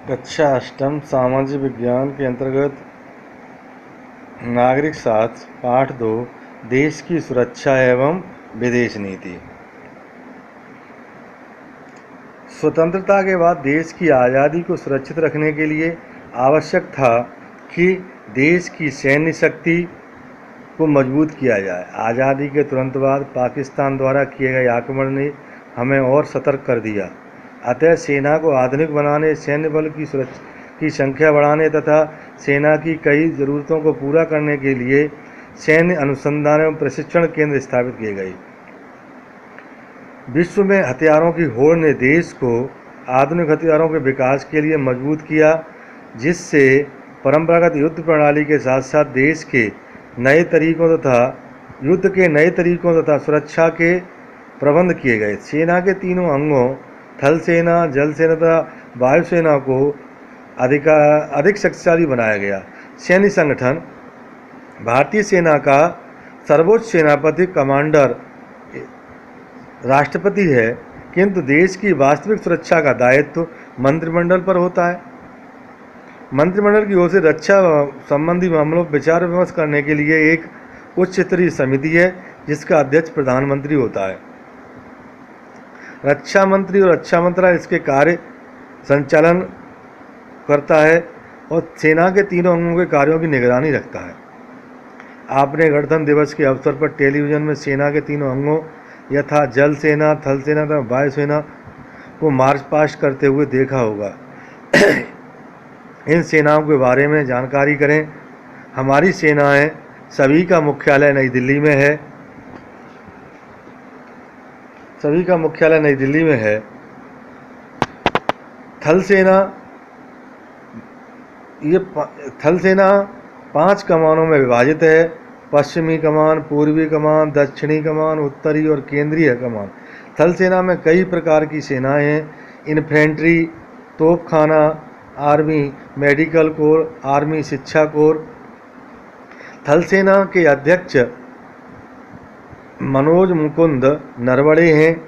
कक्षा अष्टम सामाजिक विज्ञान के अंतर्गत नागरिक शास्त्र पाठ 2 देश की सुरक्षा एवं विदेश नीति। स्वतंत्रता के बाद देश की आज़ादी को सुरक्षित रखने के लिए आवश्यक था कि देश की सैन्य शक्ति को मजबूत किया जाए। आज़ादी के तुरंत बाद पाकिस्तान द्वारा किए गए आक्रमण ने हमें और सतर्क कर दिया। अतः सेना को आधुनिक बनाने, सैन्य बल की संख्या बढ़ाने तथा सेना की कई ज़रूरतों को पूरा करने के लिए सैन्य अनुसंधान एवं प्रशिक्षण केंद्र स्थापित किए गए। विश्व में हथियारों की होड़ ने देश को आधुनिक हथियारों के विकास के लिए मजबूत किया, जिससे परंपरागत युद्ध प्रणाली के साथ साथ देश के नए तरीकों तथा युद्ध के नए तरीकों तथा सुरक्षा के प्रबंध किए गए। सेना के तीनों अंगों थल सेना, जल सेना तथा वायुसेना को अधिक शक्तिशाली बनाया गया। सैन्य संगठन भारतीय सेना का सर्वोच्च सेनापति कमांडर राष्ट्रपति है, किंतु देश की वास्तविक सुरक्षा का दायित्व मंत्रिमंडल पर होता है। मंत्रिमंडल की ओर से रक्षा संबंधी मामलों पर विचार विमर्श करने के लिए एक उच्च स्तरीय समिति है, जिसका अध्यक्ष प्रधानमंत्री होता है। रक्षा मंत्री और रक्षा मंत्रालय इसके कार्य संचालन करता है और सेना के तीनों अंगों के कार्यों की निगरानी रखता है। आपने गणतंत्र दिवस के अवसर पर टेलीविज़न में सेना के तीनों अंगों यथा जल सेना, थल सेना तथा वायुसेना को मार्च पास्ट करते हुए देखा होगा। इन सेनाओं के बारे में जानकारी करें। हमारी सेनाएं सभी का मुख्यालय नई दिल्ली में है। थल सेना 5 कमानों में विभाजित है: पश्चिमी कमान, पूर्वी कमान, दक्षिणी कमान, उत्तरी और केंद्रीय कमान। थल सेना में कई प्रकार की सेनाएं हैं: इन्फेंट्री, तोपखाना, आर्मी मेडिकल कोर, आर्मी शिक्षा कोर। थल सेना के अध्यक्ष मनोज मुकुंद नरवणे हैं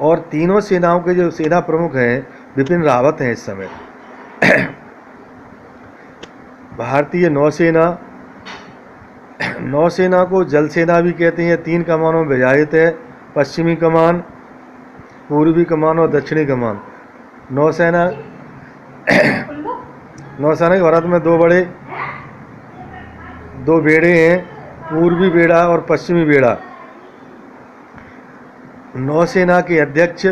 और तीनों सेनाओं के जो सेना प्रमुख हैं बिपिन रावत हैं इस समय। भारतीय नौसेना को जल सेना भी कहते हैं। 3 कमानों में विभाजित है: पश्चिमी कमान, पूर्वी कमान और दक्षिणी कमान। नौसेना के भारत में 2 बेड़े हैं: पूर्वी बेड़ा और पश्चिमी बेड़ा। नौसेना के अध्यक्ष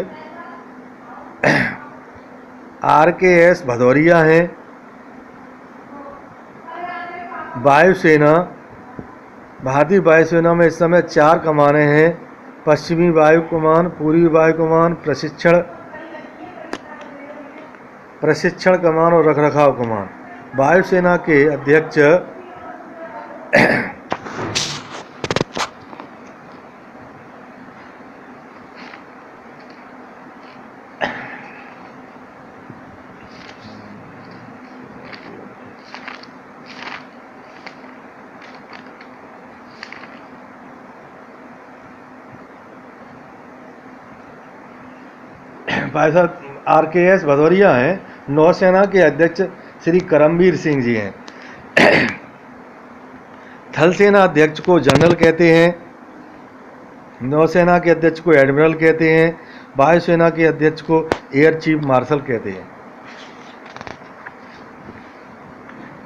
RKS भदौरिया हैं। भारतीय वायुसेना में इस समय 4 कमानें हैं: पश्चिमी वायु कमान, पूर्वी वायु कमान, प्रशिक्षण कमान और रखरखाव कमान। वायुसेना के अध्यक्ष भाई साहब RKS भदौरिया हैं। नौसेना के अध्यक्ष श्री करमबीर सिंह जी हैं। थल सेना अध्यक्ष को जनरल कहते हैं। नौसेना के अध्यक्ष को एडमिरल कहते हैं। वायुसेना के अध्यक्ष को एयर चीफ मार्शल कहते हैं।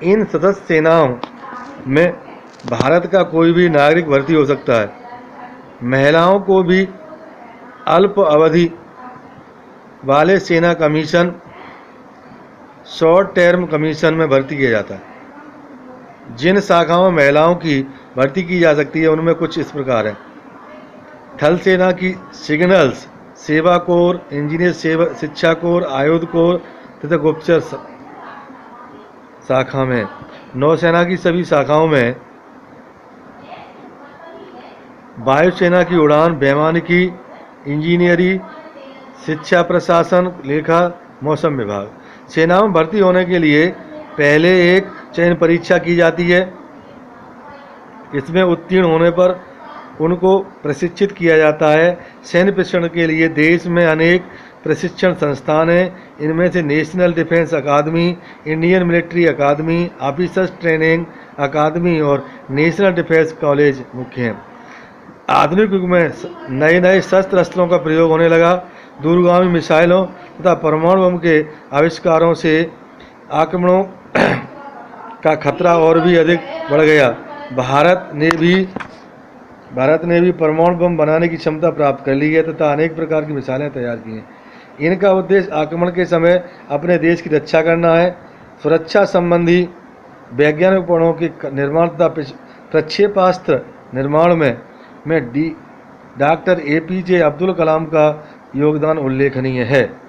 इन सशस्त्र सेनाओं में भारत का कोई भी नागरिक भर्ती हो सकता है। महिलाओं को भी अल्प अवधि वाले सेना कमीशन, शॉर्ट टर्म कमीशन में भर्ती किया जाता है। जिन शाखाओं में महिलाओं की भर्ती की जा सकती है उनमें कुछ इस प्रकार है: थल सेना की सिग्नल्स सेवा कोर, इंजीनियर शिक्षा कोर, आयुध कोर तथा गुप्तचर शाखा में। नौसेना की सभी शाखाओं में। वायुसेना की उड़ान, वैमानिकी, इंजीनियरिंग, शिक्षा प्रशासन, लेखा, मौसम विभाग। सेनाओं में भर्ती होने के लिए पहले एक चयन परीक्षा की जाती है। इसमें उत्तीर्ण होने पर उनको प्रशिक्षित किया जाता है। सैन्य प्रशिक्षण के लिए देश में अनेक प्रशिक्षण संस्थान हैं। इनमें से नेशनल डिफेंस अकादमी, इंडियन मिलिट्री अकादमी, ऑफिसर्स ट्रेनिंग अकादमी और नेशनल डिफेंस कॉलेज मुख्य हैं। आधुनिक युग में नए नए शस्त्र अस्त्रों का प्रयोग होने लगा। दूरगामी मिसाइलों तथा परमाणु बम के आविष्कारों से आक्रमणों का खतरा और भी अधिक बढ़ गया। भारत ने भी परमाणु बम बनाने की क्षमता प्राप्त कर ली है तथा अनेक प्रकार की मिसाइलें तैयार की हैं। इनका उद्देश्य आक्रमण के समय अपने देश की रक्षा करना है। सुरक्षा संबंधी वैज्ञानिक उपकरणों के निर्माण तथा प्रक्षेपास्त्र निर्माण में डॉक्टर APJ अब्दुल कलाम का योगदान उल्लेखनीय है।